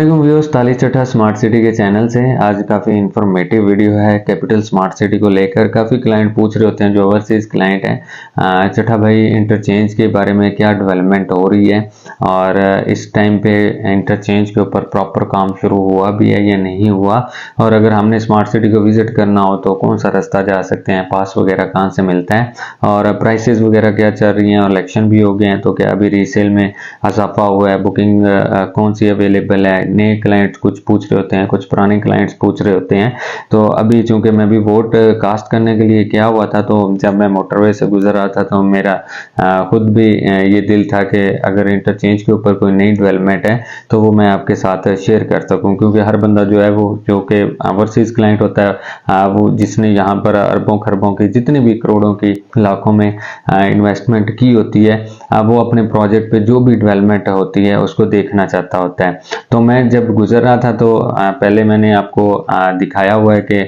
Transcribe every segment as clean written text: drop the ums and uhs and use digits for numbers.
Viewers, ताली चट्टा smart city के चैनल से आज काफ़ी इन्फॉर्मेटिव वीडियो है। कैपिटल स्मार्ट सिटी को लेकर काफ़ी क्लाइंट पूछ रहे होते हैं, जो ओवरसीज क्लाइंट हैं, चट्टा भाई इंटरचेंज के बारे में क्या डेवलपमेंट हो रही है और इस टाइम पे इंटरचेंज के ऊपर प्रॉपर काम शुरू हुआ भी है या नहीं हुआ, और अगर हमने स्मार्ट सिटी को विजिट करना हो तो कौन सा रास्ता जा सकते हैं, पास वगैरह कहाँ से मिलता है और प्राइसेस वगैरह क्या चल रही हैं, और इलेक्शन भी हो गए हैं तो क्या अभी रीसेल में इजाफा हुआ है, बुकिंग कौन सी अवेलेबल है। नए क्लाइंट्स कुछ पूछ रहे होते हैं, कुछ पुराने क्लाइंट्स पूछ रहे होते हैं। तो अभी चूंकि मैं भी वोट कास्ट करने के लिए क्या हुआ था, तो जब मैं मोटरवे से गुजर रहा था तो मेरा खुद भी ये दिल था कि अगर इंटरचेंज के ऊपर कोई नई डेवलपमेंट है तो वो मैं आपके साथ शेयर कर सकूं, क्योंकि हर बंदा जो है वो जो कि ओवरसीज क्लाइंट होता है, वो जिसने यहाँ पर अरबों खरबों की, जितने भी करोड़ों की, लाखों में इन्वेस्टमेंट की होती है, वो अपने प्रोजेक्ट पे जो भी डेवलपमेंट होती है उसको देखना चाहता होता है। तो मैं जब गुजर रहा था तो पहले मैंने आपको दिखाया हुआ है कि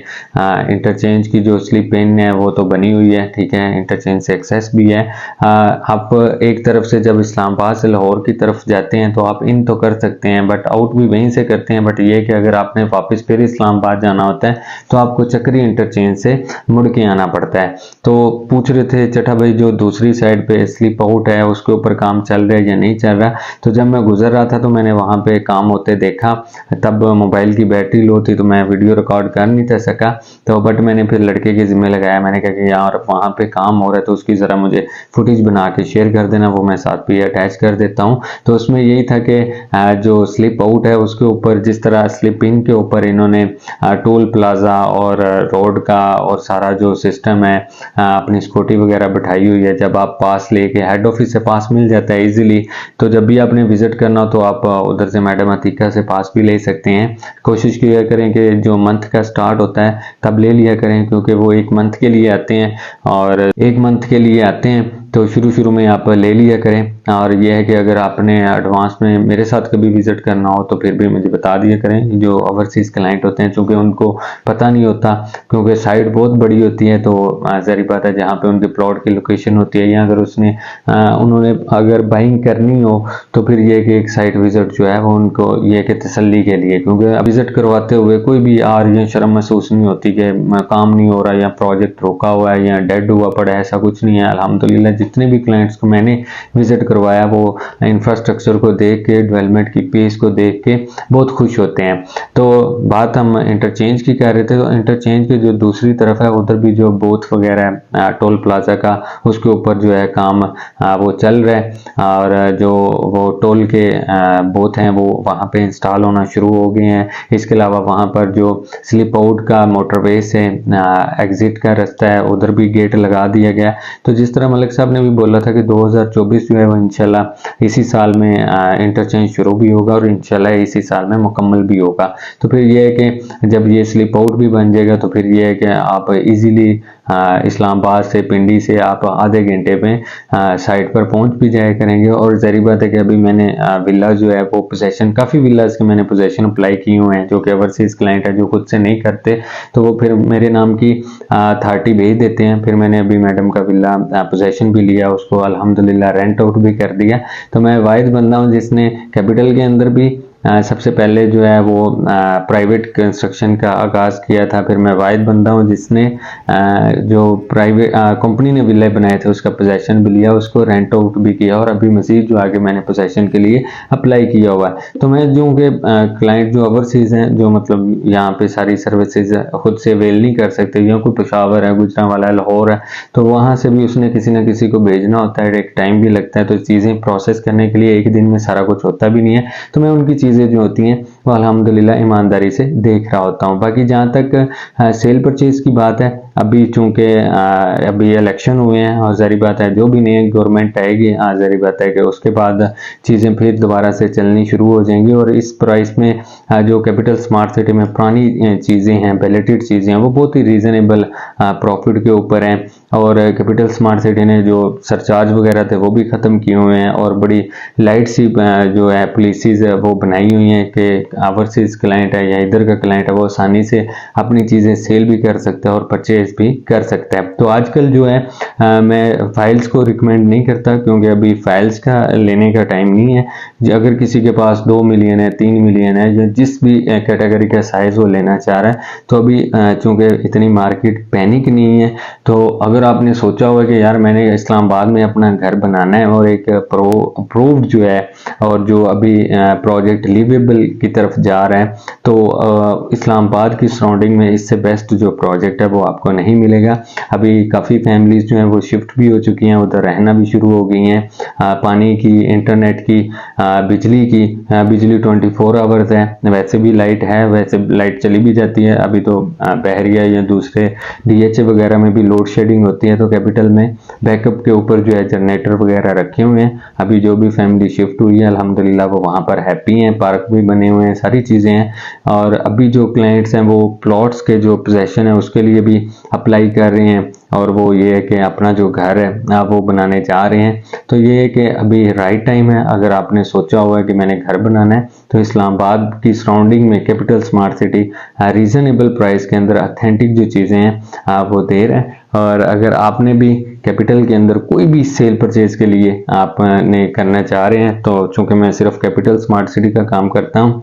इंटरचेंज की जो स्लिप पेन है वो तो बनी हुई है, ठीक है, इंटरचेंज से एक्सेस भी है। आप एक तरफ से जब इस्लामाबाद से लाहौर की तरफ जाते हैं तो आप इन तो कर सकते हैं, बट आउट भी वहीं से करते हैं। बट ये कि अगर आपने वापस फिर इस्लामाबाद जाना होता है तो आपको चक्री इंटरचेंज से मुड़ के आना पड़ता है। तो पूछ रहे थे चट्टा भाई जो दूसरी साइड पे स्लिप आउट है उसके ऊपर काम चल रहा है या नहीं चल रहा। तो जब मैं गुजर रहा था तो मैंने वहां पे काम होते देखा, तब मोबाइल की बैटरी लो थी तो मैं वीडियो रिकॉर्ड कर नहीं था सका। तो बट मैंने फिर लड़के के जिम्मे लगाया, मैंने कहा कि यार वहाँ पे काम हो रहा है तो उसकी ज़रा मुझे फुटेज बना के शेयर कर देना, वो मैं साथ पे अटैच कर देता हूँ। तो उसमें यही था कि जो स्लिप आउट है उसके ऊपर जिस तरह स्लिप इन के ऊपर इन्होंने टोल प्लाजा और रोड का और सारा जो सिस्टम है, अपनी स्कूटी वगैरह बिठाई हुई है। जब आप पास लेके हेड ऑफिस से पास मिल जाता है इजीली, तो जब भी आपने विजिट करना हो तो आप उधर से मैडम अतीका से पास भी ले सकते हैं। कोशिश किया करें कि जो मंथ का स्टार्ट होता है तब ले लिया करें, क्योंकि वो एक मंथ के लिए आते हैं, और एक मंथ के लिए आते हैं तो शुरू में आप ले लिया करें। और यह है कि अगर आपने एडवांस में मेरे साथ कभी विजिट करना हो तो फिर भी मुझे बता दिया करें। जो ओवरसीज क्लाइंट होते हैं चूँकि उनको पता नहीं होता, क्योंकि साइट बहुत बड़ी होती है, तो ज़ाहिर बात है जहाँ पे उनके प्लॉट की लोकेशन होती है, या अगर उन्होंने अगर बाइंग करनी हो तो फिर ये कि एक साइट विजिट जो है वो उनको ये कि तसल्ली के लिए, क्योंकि विजिट करवाते हुए कोई भी यार ये शर्म महसूस नहीं होती कि काम नहीं हो रहा या प्रोजेक्ट रोका हुआ है या डेड हुआ पड़ा है, ऐसा कुछ नहीं है। अल्हम्दुलिल्लाह जितने भी क्लाइंट्स को मैंने विजिट करवाया वो इंफ्रास्ट्रक्चर को देख के, डेवलपमेंट की पेस को देख के बहुत खुश होते हैं। तो बात हम इंटरचेंज की कर रहे थे, तो इंटरचेंज की जो दूसरी तरफ है उधर भी जो बूथ वगैरह है टोल प्लाजा का, उसके ऊपर जो है काम वो चल रहा है, और जो वो टोल के बूथ हैं वो वहाँ पे इंस्टॉल होना शुरू हो गए हैं। इसके अलावा वहाँ पर जो स्लिप आउट का मोटरवे से एग्जिट का रास्ता है उधर भी गेट लगा दिया गया। तो जिस तरह मलिक साहब ने भी बोला था कि 2024 जो है वो इंशाल्लाह इसी साल में इंटरचेंज शुरू भी होगा और इंशाल्लाह इसी साल में मुकम्मल भी होगा। तो फिर ये है कि जब ये स्लिप आउट भी बन जाएगा तो फिर ये है कि आप इजीली इस्लामाबाद से, पिंडी से आप आधे घंटे में साइट पर पहुंच भी जाया करेंगे। और ज़ाहिर बात है कि अभी मैंने विला जो है वो पोजेशन, काफ़ी विलाज के मैंने पोजेशन अप्लाई किए हुए हैं, जो कि ओवरसीज क्लाइंट है जो खुद से नहीं करते, तो वो फिर मेरे नाम की 30 भेज देते हैं। फिर मैंने अभी मैडम का विला पोजेशन भी लिया, उसको अल्हम्दुलिल्लाह रेंट आउट भी कर दिया। तो मैं वाहिद बंदा हूँ जिसने कैपिटल के अंदर भी सबसे पहले जो है वो प्राइवेट कंस्ट्रक्शन का आगाज़ किया था। फिर मैं वाहिद बंदा हूँ जिसने जो प्राइवेट कंपनी ने विला बनाए थे उसका पोजेशन भी लिया, उसको रेंट आउट भी किया, और अभी मजीद जो आगे मैंने पोजेशन के लिए अप्लाई किया हुआ है। तो मैं जो कि क्लाइंट जो ओवरसीज हैं, जो मतलब यहाँ पे सारी सर्विसेज खुद से अवेल नहीं कर सकते, या कोई पेशावर है, गुजरांवाला है, लाहौर है, तो वहाँ से भी उसने किसी ना किसी को भेजना होता है, एक टाइम भी लगता है। तो चीज़ें प्रोसेस करने के लिए एक दिन में सारा कुछ होता भी नहीं है। तो मैं उनकी चीज़ें जो होती हैं वो अल्हम्दुलिल्लाह ईमानदारी से देख रहा होता हूँ। बाकी जहाँ तक सेल परचेज की बात है, अभी चूंकि अभी इलेक्शन हुए हैं और ज़ाहिर बात है जो भी नई गवर्नमेंट आएगी, ज़ाहिर बात है कि उसके बाद चीज़ें फिर दोबारा से चलनी शुरू हो जाएंगी। और इस प्राइस में जो कैपिटल स्मार्ट सिटी में पुरानी चीज़ें हैं, पैलेटेड चीज़ें हैं, वो बहुत ही रीज़नेबल प्रॉफिट के ऊपर हैं। और कैपिटल स्मार्ट सिटी ने जो सरचार्ज वगैरह थे वो भी ख़त्म किए हुए हैं, और बड़ी लाइट सी जो है पॉलिसीज वो बनाई हुई हैं कि ओवरसीज क्लाइंट है या इधर का क्लाइंट है वो आसानी से अपनी चीज़ें सेल भी कर सकता है और परचेज भी कर सकता है। तो आजकल जो है मैं फाइल्स को रिकमेंड नहीं करता, क्योंकि अभी फाइल्स का लेने का टाइम नहीं है। अगर किसी के पास 2 मिलियन है, 3 मिलियन है, या जिस भी कैटेगरी का साइज वो लेना चाह रहा है, तो अभी चूंकि इतनी मार्केट पैनिक नहीं है, तो अगर आपने सोचा हुआ कि यार मैंने इस्लामाबाद में अपना घर बनाना है और एक अप्रूव्ड जो है और जो अभी प्रोजेक्ट लिवेबल की तरफ जा रहा है, तो इस्लामाबाद की सराउंडिंग में इससे बेस्ट जो प्रोजेक्ट है वो आपको नहीं मिलेगा। अभी काफ़ी फैमिलीज जो हैं वो शिफ्ट भी हो चुकी हैं, उधर रहना भी शुरू हो गई हैं। पानी की, इंटरनेट की, बिजली 24 आवर्स है, वैसे भी लाइट है, वैसे लाइट चली भी जाती है। अभी तो बहरिया या दूसरे DHA वगैरह में भी लोड शेडिंग होती है, तो कैपिटल में बैकअप के ऊपर जो है जनरेटर वगैरह रखे हुए हैं। अभी जो भी फैमिली शिफ्ट हुई है अल्हम्दुलिल्लाह वो वहाँ पर हैप्पी हैं, पार्क भी बने हुए हैं, सारी चीज़ें हैं। और अभी जो क्लाइंट्स हैं वो प्लॉट्स के जो पोजेशन है उसके लिए भी अप्लाई कर रहे हैं, और वो ये है कि अपना जो घर है वो बनाने जा रहे हैं। तो ये है कि अभी राइट टाइम है। अगर आपने सोचा हुआ है कि मैंने घर बनाना है, तो इस्लामाबाद की सराउंडिंग में capital smart city reasonable price के अंदर ऑथेंटिक जो चीज़ें हैं वो दे रहा है। और अगर आपने भी कैपिटल के अंदर कोई भी सेल परचेज के लिए आपने करना चाह रहे हैं, तो चूंकि मैं सिर्फ कैपिटल स्मार्ट सिटी का काम करता हूँ,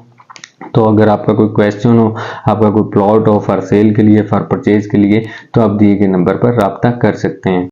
तो अगर आपका कोई क्वेश्चन हो, आपका कोई प्लॉट हो फॉर सेल के लिए, फॉर परचेज के लिए, तो आप दिए गए नंबर पर रब्ता कर सकते हैं।